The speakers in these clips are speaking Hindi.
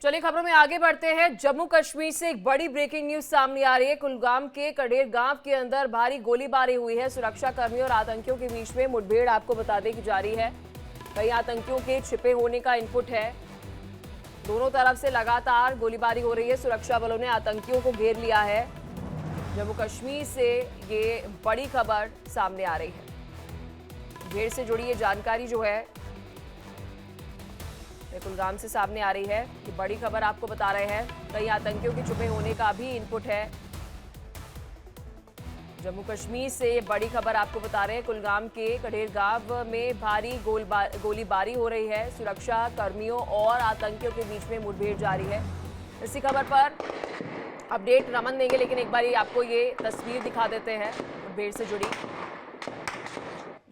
चलिए खबरों में आगे बढ़ते हैं। जम्मू कश्मीर से एक बड़ी ब्रेकिंग न्यूज सामने आ रही है। कुलगाम के कडेर गांव के अंदर भारी गोलीबारी हुई है। सुरक्षा कर्मियों और आतंकियों के बीच में मुठभेड़ आपको बता दें कि जारी है। कई आतंकियों के छिपे होने का इनपुट है। दोनों तरफ से लगातार गोलीबारी हो रही है। सुरक्षा बलों ने आतंकियों को घेर लिया है। जम्मू कश्मीर से ये बड़ी खबर सामने आ रही है। घेर से जुड़ी ये जानकारी जो है कुलगाम से सामने आ रही है कि बड़ी खबर आपको बता रहे हैं। कई आतंकियों के छुपे होने का भी इनपुट है। जम्मू कश्मीर से ये बड़ी खबर आपको बता रहे हैं। कुलगाम के कडेर गांव में भारी गोलीबारी हो रही है। सुरक्षा कर्मियों और आतंकियों के बीच में मुठभेड़ जारी है। इसी खबर पर अपडेट रमन देंगे, लेकिन एक बार आपको ये तस्वीर दिखा देते हैं मुठभेड़ से जुड़ी,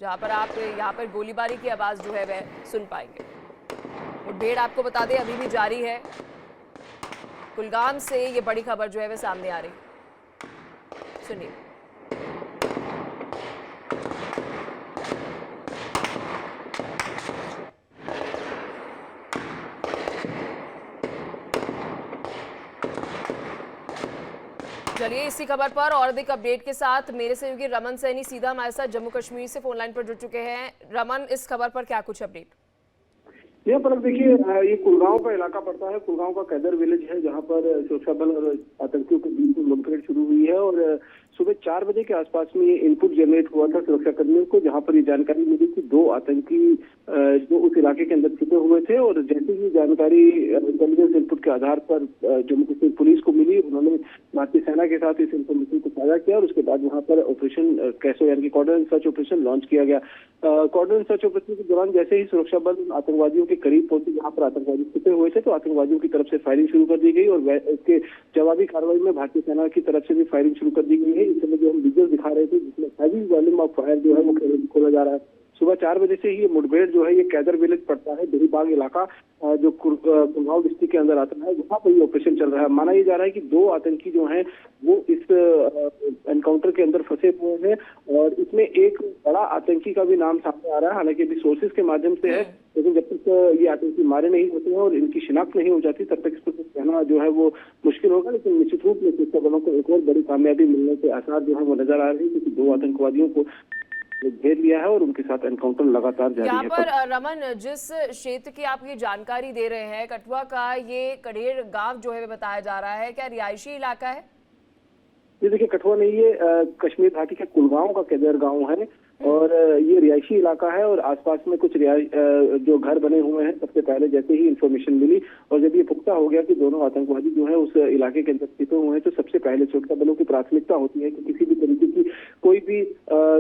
जहां पर आप यहाँ पर गोलीबारी की आवाज जो है वह सुन पाएंगे। मुठभेड़ आपको बता दें अभी भी जारी है। कुलगाम से ये बड़ी खबर जो है वह सामने आ रही है। सुनिए। चलिए इसी खबर पर और अधिक अपडेट के साथ मेरे सहयोगी रमन सैनी सीधा हमारे साथ जम्मू कश्मीर से फोन लाइन पर जुड़ चुके हैं। रमन, इस खबर पर क्या कुछ अपडेट? यहाँ पर देखिए, ये कुलगांव का इलाका पड़ता है। कुलगांव का कैदर विलेज है, जहाँ पर सुरक्षा बल और आतंकियों के बीच में मुठभेड़ शुरू हुई है। और सुबह 4 बजे के आसपास में ये इनपुट जनरेट हुआ था सुरक्षा कर्मियों को, जहाँ पर ये जानकारी मिली कि 2 आतंकी जो उस इलाके के अंदर छिपे हुए थे। और जैसे ही जानकारी इंटेलिजेंस इनपुट के आधार पर जम्मू कश्मीर पुलिस को मिली, उन्होंने भारतीय सेना के साथ इस इन्फॉर्मेशन को साझा किया और उसके बाद वहाँ पर ऑपरेशन कैसो यानी कि cordon and search operation launch किया गया। कॉर्डन एंड सर्च ऑपरेशन के दौरान जैसे ही सुरक्षा बल आतंकवादियों के करीब पहुंचे जहाँ पर आतंकवादी छिपे हुए थे, तो आतंकवादियों की तरफ से फायरिंग शुरू कर दी गई और इसके जवाबी कार्रवाई में भारतीय सेना की तरफ से भी फायरिंग शुरू कर दी गई है। इस समय जो हम वीडियो दिखा रहे थे, जिसमें हैवी वॉल्यूम ऑफ फायर जो है वो खोला जा रहा है। सुबह 4 बजे से ही ये मुठभेड़ जो है ये कैदर विलेज पड़ता है, दहीबाग इलाका जो कुलगांव डिस्ट्रिक्ट के अंदर आता है, वहाँ पर ये ऑपरेशन चल रहा है। माना ये जा रहा है कि 2 आतंकी जो हैं वो इस एनकाउंटर के अंदर फंसे हुए हैं और इसमें एक बड़ा आतंकी का भी नाम सामने आ रहा है। हालांकि अभी सोर्सेज के माध्यम से है, लेकिन जब तक ये आतंकी मारे नहीं होते हैं और इनकी शिनाख्त नहीं हो जाती, तब तक इस पर कुछ कहना जो है वो मुश्किल होगा। लेकिन निश्चित रूप में सुरक्षा बलों को एक और बड़ी कामयाबी मिलने के आसार जो है वो नजर आ रहे हैं, क्योंकि 2 आतंकवादियों को घेर लिया है और उनके साथ एनकाउंटर लगातार जारी है। यहाँ पर रमन, जिस क्षेत्र की आप ये जानकारी दे रहे हैं, कठुआ का ये कडेर गांव जो है बताया जा रहा है, क्या रिहायशी इलाका है? ये देखिए, कठुआ नहीं, ये कश्मीर घाटी के कुलगांव का कैदर गांव है और ये रिहायशी इलाका है और आसपास में कुछ जो घर बने हुए हैं। सबसे पहले जैसे ही इंफॉर्मेशन मिली और जब ये पुख्ता हो गया कि दोनों आतंकवादी जो है उस इलाके के अंदर छिपे हुए हैं, तो सबसे पहले सुरक्षा बलों की प्राथमिकता होती है कि किसी भी तरीके की कोई भी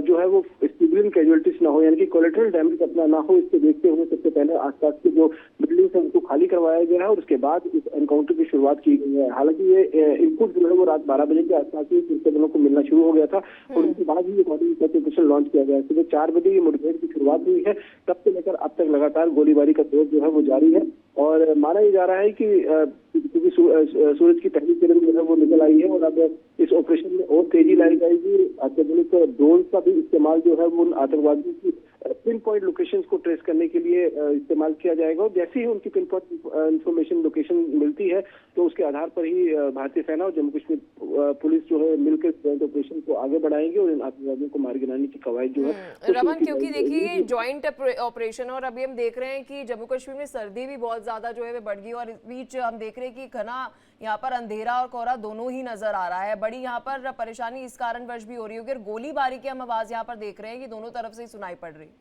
जो है वो सिविलियन कैजुअलिटीज ना हो, यानी कि कोलेटरल डैमेज अपना ना हो। इसको देखते हुए सबसे पहले आसपास की जो बिल्डिंग है उनको खाली करवाया गया है और उसके बाद इस एनकाउंटर की शुरुआत की गई है। हालांकि ये इनपुट जो है वो रात 12 बजे के आसपास ही सुरक्षा बलों को मिलना शुरू हो गया था और उसके बाद ही ऑपरेशन लॉन्च किया गया। सुबह 4 बजे ये मुठभेड़ की शुरुआत हुई है, तब से लेकर अब तक लगातार गोलीबारी का दौर जो है वो जारी है। और माना ये जा रहा है कि क्योंकि सूरज की पहली किरण जो है वो निकल आई है और अब इस ऑपरेशन में और तेजी लाई जाएगी। अत्याधुनिक ड्रोन का भी इस्तेमाल जो है वो उन आतंकवादियों की पिन पॉइंट लोकेशंस को ट्रेस करने के लिए इस्तेमाल किया जाएगा और जैसे ही उनकी पिन पॉइंट इंफॉर्मेशन लोकेशन मिलती है, तो उसके आधार पर ही भारतीय सेना और जम्मू कश्मीर पुलिस जो है मिलकर जॉइंट ऑपरेशन को आगे बढ़ाएंगे और इन आतंकवादियों को मार गिराने की कवायद जो है। रमन, क्योंकि देखिए जॉइंट ऑपरेशन और अभी हम देख रहे हैं कि जम्मू कश्मीर में सर्दी भी बहुत ज्यादा जो है बढ़ गई और इस बीच हम देख रहे हैं कि घना यहाँ पर अंधेरा और कोहरा दोनों ही नजर आ रहा है। बड़ी यहाँ पर परेशानी इस कारणवश भी हो रही होगी और गोलीबारी की हम आवाज यहाँ पर देख रहे हैं कि दोनों तरफ से ही सुनाई पड़ रही है।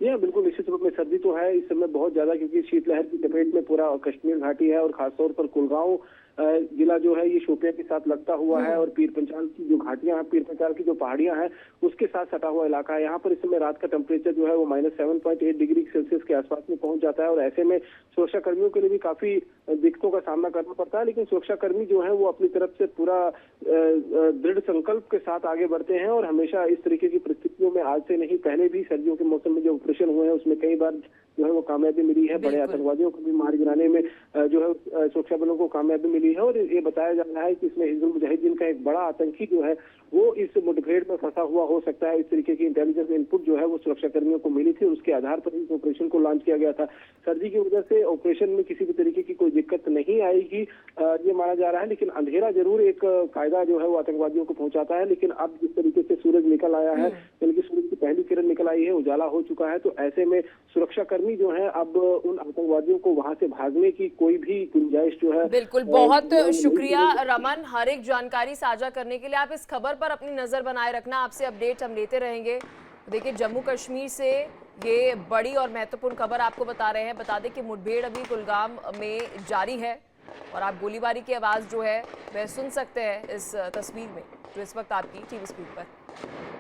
यह बिल्कुल निश्चित रूप में सर्दी तो है इस समय बहुत ज्यादा, क्योंकि शीतलहर की चपेट में पूरा कश्मीर घाटी है और खासतौर पर कुलगांव जिला जो है ये शोपियां के साथ लगता हुआ है और पीर पंचाल की जो घाटियां हैं, पीर पंचाल की जो पहाड़ियां हैं उसके साथ सटा हुआ इलाका है। यहाँ पर इस समय रात का टेम्परेचर जो है वो -7.8 डिग्री सेल्सियस के आसपास में पहुंच जाता है और ऐसे में सुरक्षा कर्मियों के लिए भी काफी दिक्कतों का सामना करना पड़ता है। लेकिन सुरक्षा कर्मी जो है वो अपनी तरफ से पूरा दृढ़ संकल्प के साथ आगे बढ़ते हैं और हमेशा इस तरीके की परिस्थितियों में आज से नहीं, पहले भी सर्दियों के मौसम में जो ऑपरेशन हुए हैं उसमें कई बार जो है वो कामयाबी मिली है। बड़े आतंकवादियों को भी मार गिराने में जो है सुरक्षा बलों को कामयाबी मिली गई है और ये बताया जा रहा है कि इसमें हिजबुल मुजाहिदीन का एक बड़ा आतंकी जो है वो इस मुठभेड़ में फंसा हुआ हो सकता है। इस तरीके की इंटेलिजेंस इनपुट जो है वो सुरक्षा कर्मियों को मिली थी और उसके आधार पर इस ऑपरेशन को लॉन्च किया गया था। सर्दी की वजह से ऑपरेशन में किसी भी तरीके की कोई दिक्कत नहीं आएगी ये माना जा रहा है, लेकिन अंधेरा जरूर एक कायदा जो है वो आतंकवादियों को पहुंचाता है। लेकिन अब जिस तरीके से सूरज निकल आया है, बल्कि सूरज की पहली किरण निकल आई है, उजाला हो चुका है, तो ऐसे में सुरक्षा कर्मी जो है अब उन आतंकवादियों को वहां से भागने की कोई भी गुंजाइश जो है। बिल्कुल, बहुत शुक्रिया रमन हर एक जानकारी साझा करने के लिए। आप इस खबर पर अपनी नजर बनाए रखना, आपसे अपडेट हम लेते रहेंगे। देखिए, जम्मू कश्मीर से ये बड़ी और महत्वपूर्ण खबर आपको बता रहे हैं। बता दें कि मुठभेड़ अभी कुलगाम में जारी है और आप गोलीबारी की आवाज जो है वह सुन सकते हैं इस तस्वीर में जो इस वक्त आपकी टीवी स्क्रीन पर।